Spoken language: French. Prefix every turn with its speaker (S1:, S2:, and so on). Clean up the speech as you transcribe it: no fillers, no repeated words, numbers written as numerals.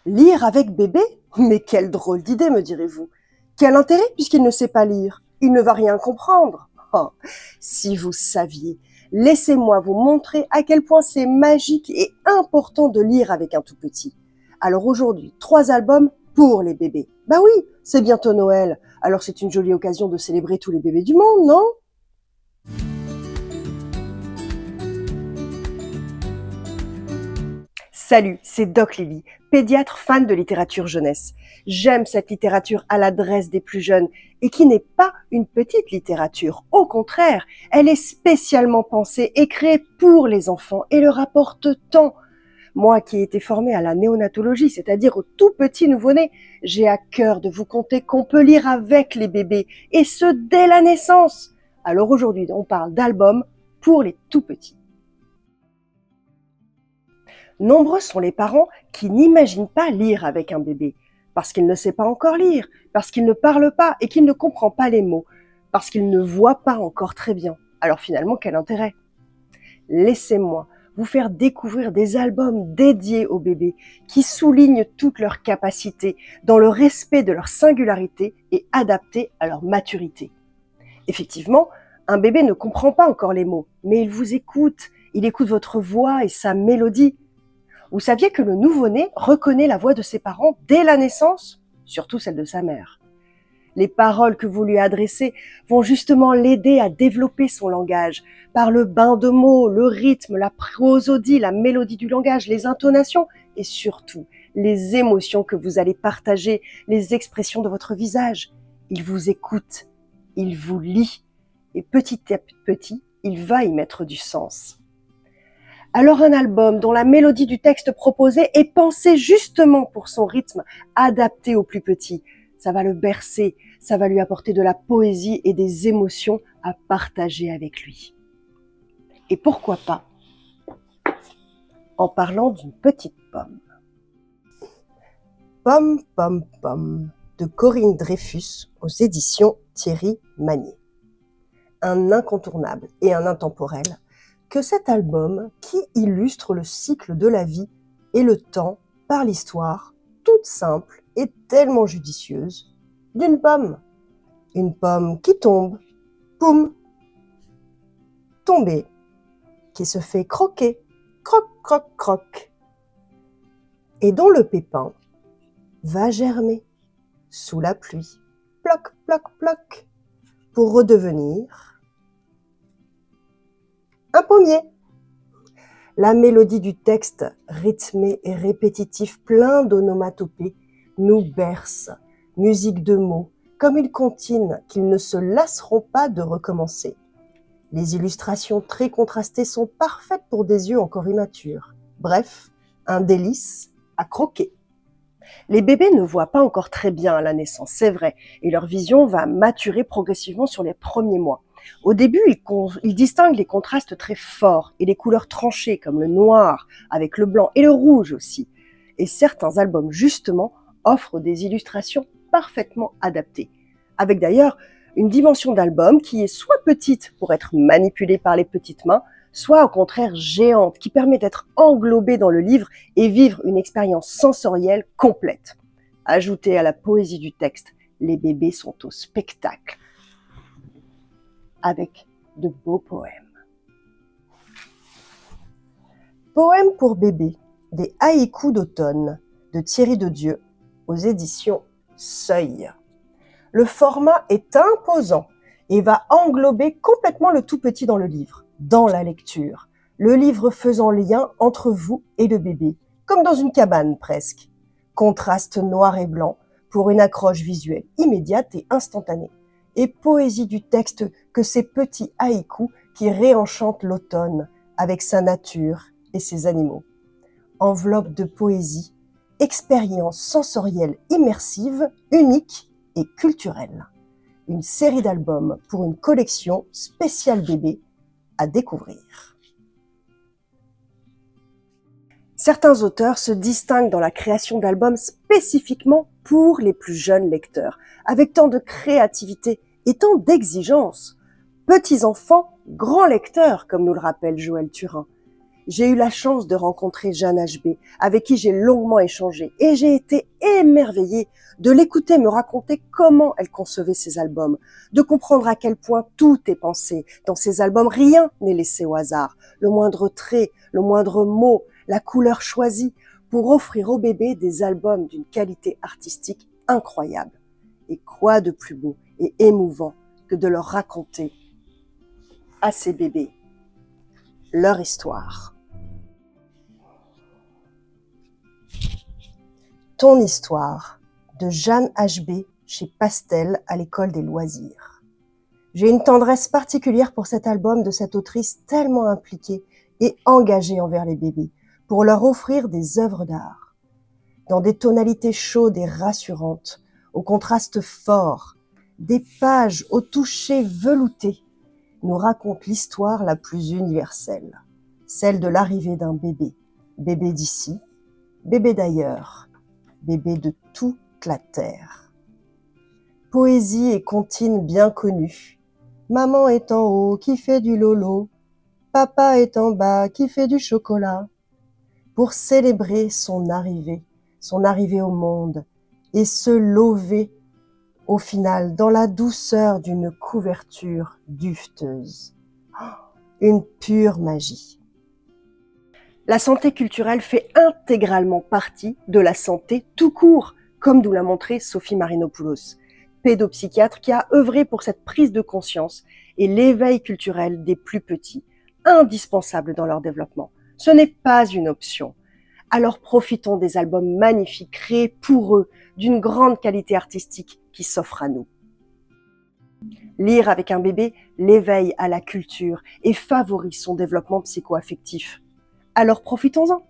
S1: Lire avec bébé? Mais quelle drôle d'idée, me direz-vous. Quel intérêt puisqu'il ne sait pas lire? Il ne va rien comprendre. Oh, si vous saviez. Laissez-moi vous montrer à quel point c'est magique et important de lire avec un tout petit. Alors aujourd'hui, 3 albums pour les bébés. Bah oui, c'est bientôt Noël. Alors c'est une jolie occasion de célébrer tous les bébés du monde, non? Salut, c'est Doc Lily, pédiatre fan de littérature jeunesse. J'aime cette littérature à l'adresse des plus jeunes et qui n'est pas une petite littérature. Au contraire, elle est spécialement pensée et créée pour les enfants et leur apporte tant. Moi qui ai été formée à la néonatologie, c'est-à-dire aux tout petits nouveau-nés, j'ai à cœur de vous conter qu'on peut lire avec les bébés et ce dès la naissance. Alors aujourd'hui, on parle d'albums pour les tout petits. Nombreux sont les parents qui n'imaginent pas lire avec un bébé, parce qu'il ne sait pas encore lire, parce qu'il ne parle pas et qu'il ne comprend pas les mots, parce qu'il ne voit pas encore très bien. Alors finalement, quel intérêt? Laissez-moi vous faire découvrir des albums dédiés aux bébés qui soulignent toutes leurs capacités dans le respect de leur singularité et adaptés à leur maturité. Effectivement, un bébé ne comprend pas encore les mots, mais il écoute votre voix et sa mélodie. Vous saviez que le nouveau-né reconnaît la voix de ses parents dès la naissance, surtout celle de sa mère. Les paroles que vous lui adressez vont justement l'aider à développer son langage par le bain de mots, le rythme, la prosodie, la mélodie du langage, les intonations et surtout les émotions que vous allez partager, les expressions de votre visage. Il vous écoute, il vous lit et petit à petit, il va y mettre du sens. Alors un album dont la mélodie du texte proposé est pensé justement pour son rythme adapté aux plus petits. Ça va le bercer, ça va lui apporter de la poésie et des émotions à partager avec lui. Et pourquoi pas en parlant d'une petite pomme. Pomme, pomme, pomme de Corinne Dreyfus aux éditions Thierry Magnier. Un incontournable et un intemporel que cet album qui illustre le cycle de la vie et le temps par l'histoire, toute simple et tellement judicieuse, d'une pomme. Une pomme qui tombe, poum, tomber, qui se fait croquer, croc, croc, croc, et dont le pépin va germer sous la pluie, ploc, ploc, ploc, pour redevenir un pommier. La mélodie du texte, rythmé et répétitif, plein d'onomatopées, nous berce, musique de mots, comme une comptine qu'ils ne se lasseront pas de recommencer. Les illustrations très contrastées sont parfaites pour des yeux encore immatures. Bref, un délice à croquer. Les bébés ne voient pas encore très bien à la naissance, c'est vrai, et leur vision va maturer progressivement sur les premiers mois. Au début, ils distinguent les contrastes très forts et les couleurs tranchées comme le noir avec le blanc et le rouge aussi. Et certains albums, justement, offrent des illustrations parfaitement adaptées. Avec d'ailleurs une dimension d'album qui est soit petite pour être manipulée par les petites mains, soit au contraire géante qui permet d'être englobée dans le livre et vivre une expérience sensorielle complète. Ajoutez à la poésie du texte, les bébés sont au spectacle avec de beaux poèmes. Poèmes pour bébés, des haïkus d'automne de Thierry Dedieu aux éditions Seuil. Le format est imposant et va englober complètement le tout petit dans le livre, dans la lecture. Le livre faisant lien entre vous et le bébé, comme dans une cabane presque. Contraste noir et blanc pour une accroche visuelle immédiate et instantanée. Et poésie du texte que ces petits haïkus qui réenchantent l'automne avec sa nature et ses animaux. Enveloppe de poésie, expérience sensorielle immersive, unique et culturelle. Une série d'albums pour une collection spéciale bébé à découvrir. Certains auteurs se distinguent dans la création d'albums spécifiquement pour les plus jeunes lecteurs, avec tant de créativité et tant d'exigence. Petits enfants, grands lecteurs, comme nous le rappelle Joël Turin. J'ai eu la chance de rencontrer Jeanne HB, avec qui j'ai longuement échangé, et j'ai été émerveillée de l'écouter me raconter comment elle concevait ses albums, de comprendre à quel point tout est pensé. Dans ses albums, rien n'est laissé au hasard. Le moindre trait, le moindre mot, la couleur choisie, pour offrir aux bébés des albums d'une qualité artistique incroyable. Et quoi de plus beau et émouvant que de leur raconter à ces bébés leur histoire. Ton histoire de Jeanne HB chez Pastel à l'école des loisirs. J'ai une tendresse particulière pour cet album de cette autrice tellement impliquée et engagée envers les bébés pour leur offrir des œuvres d'art. Dans des tonalités chaudes et rassurantes, au contraste fort, des pages au toucher velouté, nous raconte l'histoire la plus universelle, celle de l'arrivée d'un bébé, bébé d'ici, bébé d'ailleurs, bébé de toute la terre. Poésie et comptine bien connue, maman est en haut qui fait du lolo, papa est en bas qui fait du chocolat, pour célébrer son arrivée au monde, et se lever au final dans la douceur d'une couverture duveteuse. Une pure magie. La santé culturelle fait intégralement partie de la santé tout court, comme nous l'a montré Sophie Marinopoulos, pédopsychiatre qui a œuvré pour cette prise de conscience et l'éveil culturel des plus petits, indispensable dans leur développement. Ce n'est pas une option. Alors profitons des albums magnifiques créés pour eux, d'une grande qualité artistique qui s'offre à nous. Lire avec un bébé l'éveille à la culture et favorise son développement psycho-affectif. Alors profitons-en.